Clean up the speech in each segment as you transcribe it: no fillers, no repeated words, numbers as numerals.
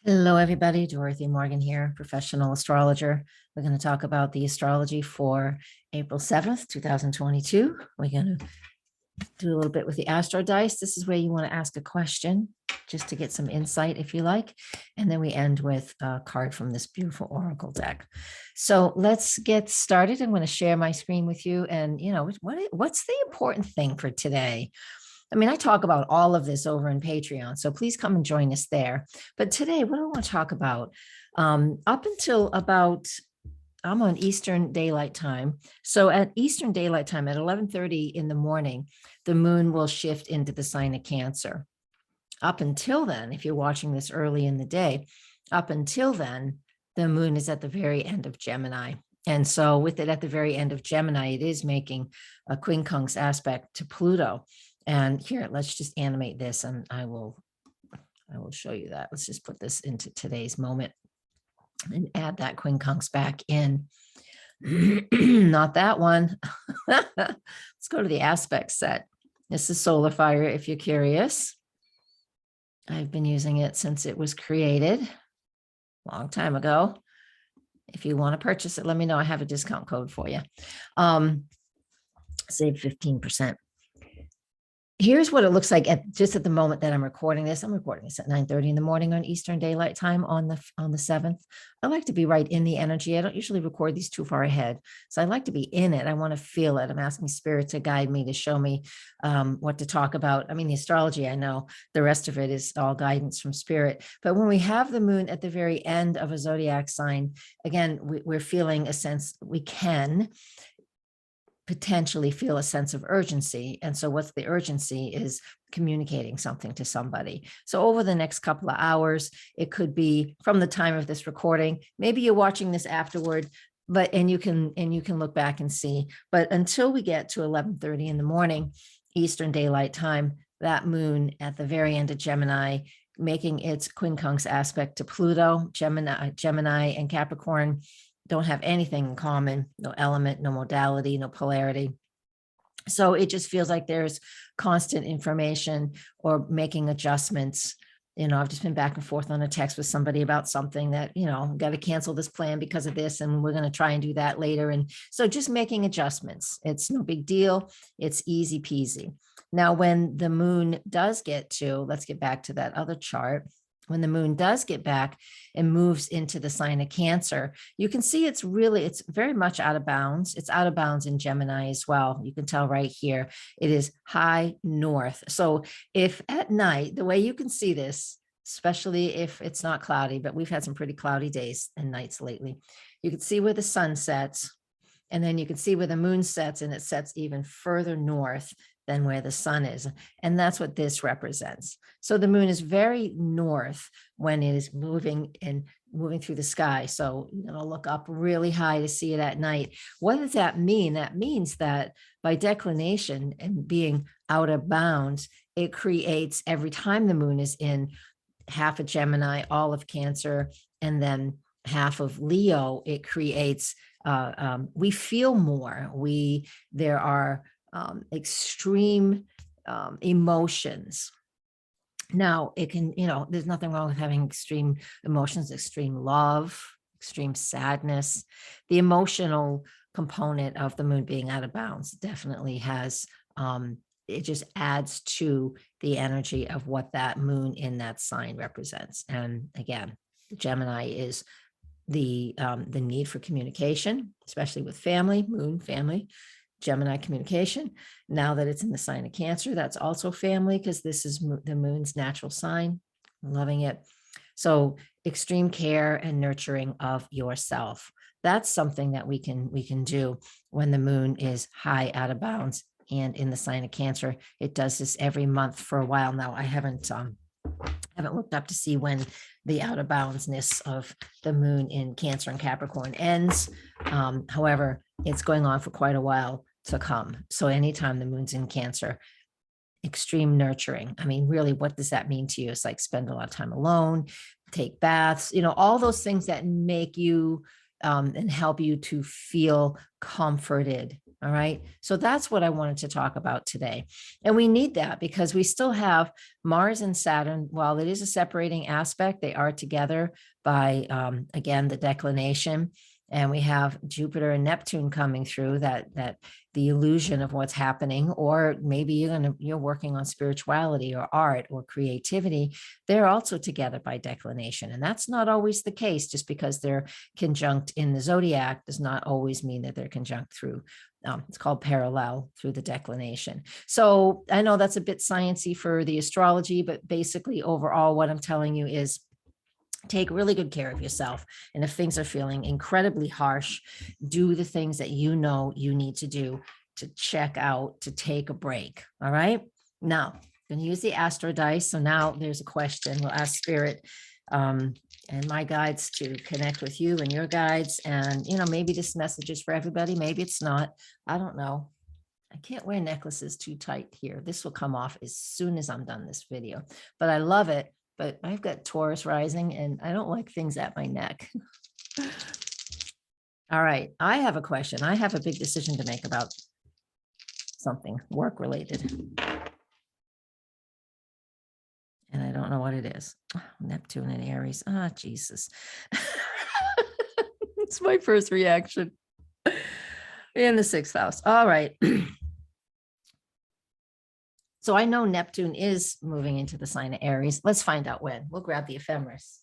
Hello, everybody. Dorothy Morgan here, professional astrologer. We're going to talk about the astrology for April 7th, 2022. We're going to do a little bit with the Astro Dice. This is where you want to ask a question just to get some insight if you like. And then we end with a card from this beautiful Oracle deck. So let's get started. I'm going to share my screen with you. And, what's the important thing for today? I mean, I talk about all of this over in Patreon, so please come and join us there. But today, what do I want to talk about? Up until about, I'm on Eastern Daylight Time. So at Eastern Daylight Time at 11:30 in the morning, the moon will shift into the sign of Cancer. Up until then, if you're watching this early in the day, up until then, the moon is at the very end of Gemini. And so with it at the very end of Gemini, it is making a quincunx aspect to Pluto. And here, let's just animate this and I will show you that. Let's just put this into today's moment and add that quincunx back in. Not that one. Let's go to the aspect set. This is Solar Fire, if you're curious. I've been using it since it was created a long time ago. If you want to purchase it, let me know. I have a discount code for you. Save 15%. Here's what it looks like just at the moment that I'm recording this. I'm recording this at 9:30 in the morning on Eastern Daylight Time on the 7th. I like to be right in the energy. I don't usually record these too far ahead. So I like to be in it. I want to feel it. I'm asking Spirit to guide me, to show me what to talk about. I mean, the astrology, I know the rest of it is all guidance from Spirit. But when we have the moon at the very end of a zodiac sign, again, we're feeling a sense we can potentially feel a sense of urgency. And so what's the urgency is communicating something to somebody. So over the next couple of hours, it could be from the time of this recording, maybe you're watching this afterward, and you can look back and see, but until we get to 11:30 in the morning, Eastern Daylight Time, that moon at the very end of Gemini, making its quincunx aspect to Pluto. Gemini and Capricorn don't have anything in common, no element, no modality, no polarity. So it just feels like there's constant information or making adjustments. I've just been back and forth on a text with somebody about something that, got to cancel this plan because of this, and we're going to try and do that later. And so just making adjustments. It's no big deal. It's easy peasy. Now, when the moon does get to, let's get back to that other chart. When the moon does get back and moves into the sign of Cancer, you can see it's very much out of bounds. It's out of bounds in Gemini as well. You can tell right here, it is high north. So if at night, the way you can see this, especially if it's not cloudy, but we've had some pretty cloudy days and nights lately, you can see where the sun sets, and then you can see where the moon sets, and it sets even further north than where the sun is. And that's what this represents. So the moon is very north when it is moving through the sky. So look up really high to see it at night. What does that mean? That means that by declination and being out of bounds, it creates, every time the moon is in half of Gemini, all of Cancer, and then half of Leo, it creates, we feel more. There are extreme emotions. Now it can, there's nothing wrong with having extreme emotions, extreme love, extreme sadness. The emotional component of the moon being out of bounds definitely has, it just adds to the energy of what that moon in that sign represents. And again, the Gemini is the need for communication, especially with family, moon, family. Gemini, communication. Now that it's in the sign of Cancer, that's also family, because this is the moon's natural sign. I'm loving it. So extreme care and nurturing of yourself. That's something that we can do when the moon is high out of bounds and in the sign of Cancer. It does this every month for a while now. I haven't looked up to see when the out of boundsness of the moon in Cancer and Capricorn ends. However, it's going on for quite a while to come. So anytime the moon's in Cancer, extreme nurturing. I mean, really, what does that mean to you? It's like spend a lot of time alone, take baths, all those things that make you and help you to feel comforted, All right. So that's what I wanted to talk about today. And we need that because we still have Mars and Saturn. While it is a separating aspect, they are together by, again, the declination. And we have Jupiter and Neptune coming through that the illusion of what's happening, or maybe you're working on spirituality or art or creativity. They're also together by declination. And that's not always the case. Just because they're conjunct in the zodiac does not always mean that they're conjunct through it's called parallel through the declination. So I know that's a bit sciencey for the astrology, but basically overall, what I'm telling you is take really good care of yourself. And if things are feeling incredibly harsh, do the things that you know you need to do to check out, to take a break. All right. Now, I'm going to use the Astro dice. So now there's a question. We'll ask Spirit and my guides to connect with you and your guides. And, maybe this message is for everybody. Maybe it's not. I don't know. I can't wear necklaces too tight here. This will come off as soon as I'm done this video, but I love it. But I've got Taurus rising and I don't like things at my neck. All right. I have a question. I have a big decision to make about something work related. And I don't know what it is. Neptune and Aries. Ah, Jesus. It's my first reaction. In the 6th house. All right. So I know Neptune is moving into the sign of Aries. Let's find out when. We'll grab the ephemeris,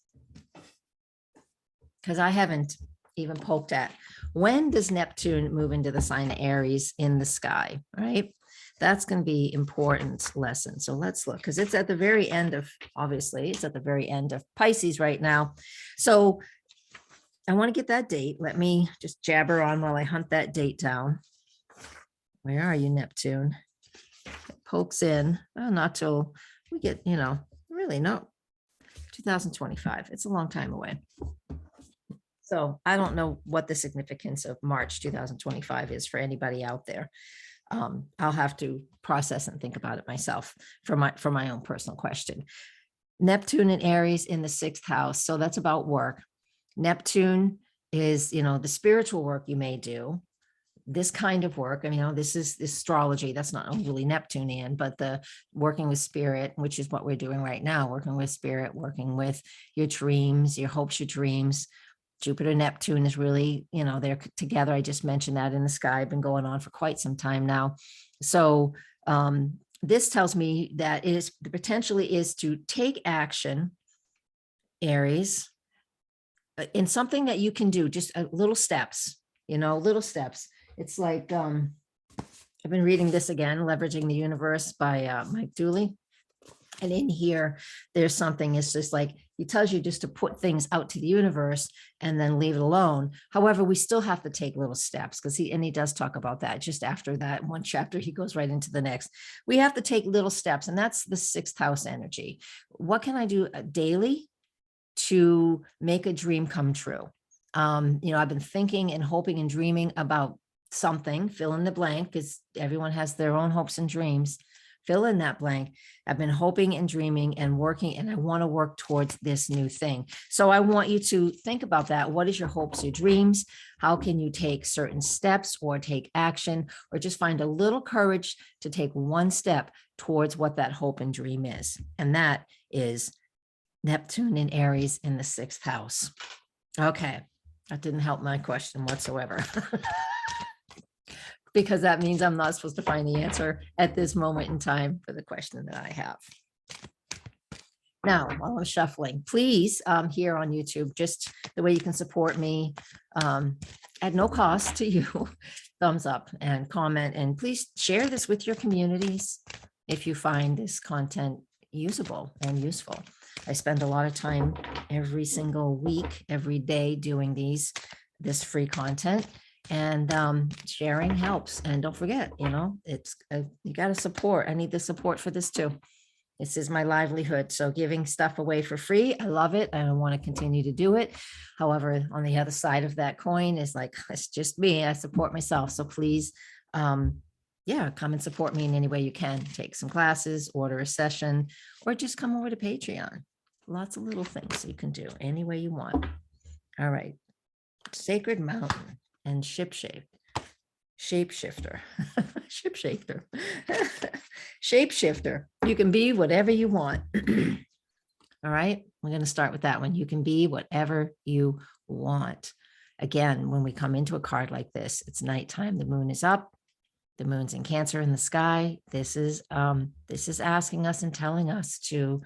because I haven't even poked at when does Neptune move into the sign of Aries in the sky, right? That's going to be important lesson. So let's look, because it's at the very end of, obviously, it's at the very end of Pisces right now. So I want to get that date. Let me just jabber on while I hunt that date down. Where are you, Neptune? Pokes in, not till we get, really no, 2025. It's a long time away. So I don't know what the significance of March 2025 is for anybody out there. I'll have to process and think about it myself for my own personal question. Neptune and Aries in the 6th house. So that's about work. Neptune is, the spiritual work you may do. This kind of work, this is astrology. That's not really Neptunian, but the working with spirit, which is what we're doing right now, working with spirit, working with your dreams, your hopes, your dreams. Jupiter, Neptune is really, they're together. I just mentioned that in the sky, been going on for quite some time now. So this tells me that the potentially is to take action, Aries, in something that you can do, just little steps, little steps. It's like, I've been reading this again, Leveraging the Universe by Mike Dooley. And in here, there's something, it's just like, he tells you just to put things out to the universe and then leave it alone. However, we still have to take little steps, because he does talk about that. Just after that one chapter, he goes right into the next. We have to take little steps, and that's the 6th house energy. What can I do daily to make a dream come true? I've been thinking and hoping and dreaming about something, fill in the blank, because everyone has their own hopes and dreams. Fill in that blank. I've been hoping and dreaming and working, and I want to work towards this new thing. So I want you to think about that. What is your hopes, your dreams? How can you take certain steps or take action, or just find a little courage to take one step towards what that hope and dream is? And that is Neptune in Aries in the 6th house. Okay. That didn't help my question whatsoever. Because that means I'm not supposed to find the answer at this moment in time for the question that I have. Now, while I'm shuffling, please, here on YouTube, just the way you can support me at no cost to you, thumbs up and comment, and please share this with your communities if you find this content usable and useful. I spend a lot of time every single week, every day doing this free content. And sharing helps. And don't forget, it's you got to support. I need the support for this too. This is my livelihood. So giving stuff away for free, I love it. I want to continue to do it. However, on the other side of that coin is like, it's just me. I support myself. So please, come and support me in any way you can. Take some classes, order a session, or just come over to Patreon. Lots of little things you can do any way you want. All right. Sacred Mountain and Shipshape. Shapeshifter, shapeshifter, shapeshifter. You can be whatever you want. All right, we're going to start with that one. You can be whatever you want. Again, when we come into a card like this, it's nighttime. The moon is up. The moon's in Cancer in the sky. This is asking us and telling us to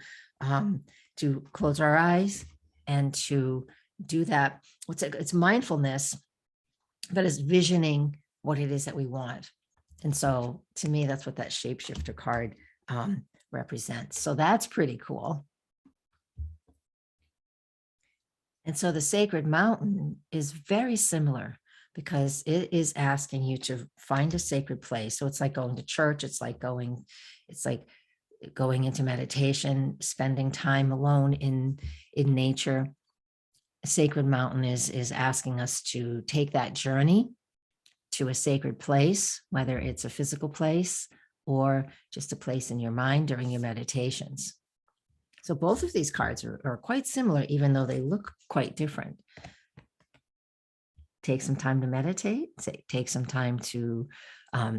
close our eyes and to do that. It's mindfulness, but it's visioning what it is that we want. And so to me, that's what that shapeshifter card represents. So that's pretty cool. And so the sacred mountain is very similar because it is asking you to find a sacred place. So it's like going to church. It's like going into meditation, spending time alone in nature. A sacred mountain is asking us to take that journey to a sacred place, whether it's a physical place or just a place in your mind during your meditations. So both of these cards are quite similar, even though they look quite different. Take some time to meditate, take some time to,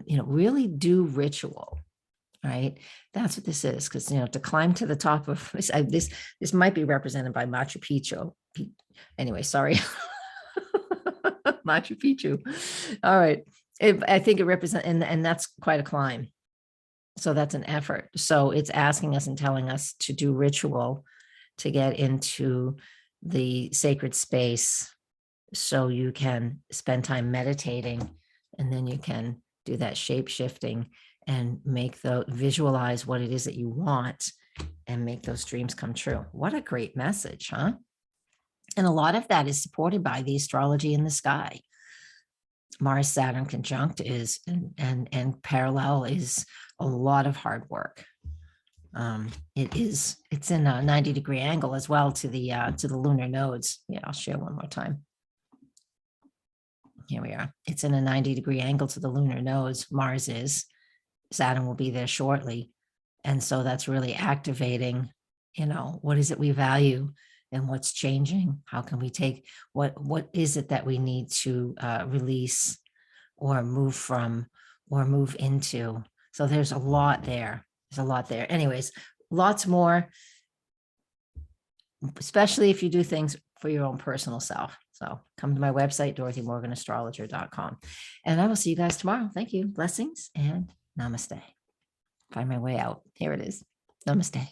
really do ritual, right? That's what this is, because, to climb to the top of this might be represented by Machu Picchu. Anyway, sorry. Machu Picchu. All right. I think it represents, and that's quite a climb. So that's an effort. So it's asking us and telling us to do ritual to get into the sacred space so you can spend time meditating, and then you can do that shape shifting and visualize what it is that you want and make those dreams come true. What a great message, huh? And a lot of that is supported by the astrology in the sky. Mars Saturn conjunct is and parallel is a lot of hard work. It's in a 90-degree angle as well to the lunar nodes. Yeah, I'll share one more time. Here we are. It's in a 90-degree angle to the lunar nodes. Mars is. Saturn will be there shortly. And so that's really activating, what is it we value and what's changing? How can we take what is it that we need to release or move from or move into? So there's a lot there. There's a lot there. Anyways, lots more, especially if you do things for your own personal self. So come to my website, DorothyMorganAstrologer.com. And I will see you guys tomorrow. Thank you. Blessings and namaste. Find my way out. Here it is. Namaste.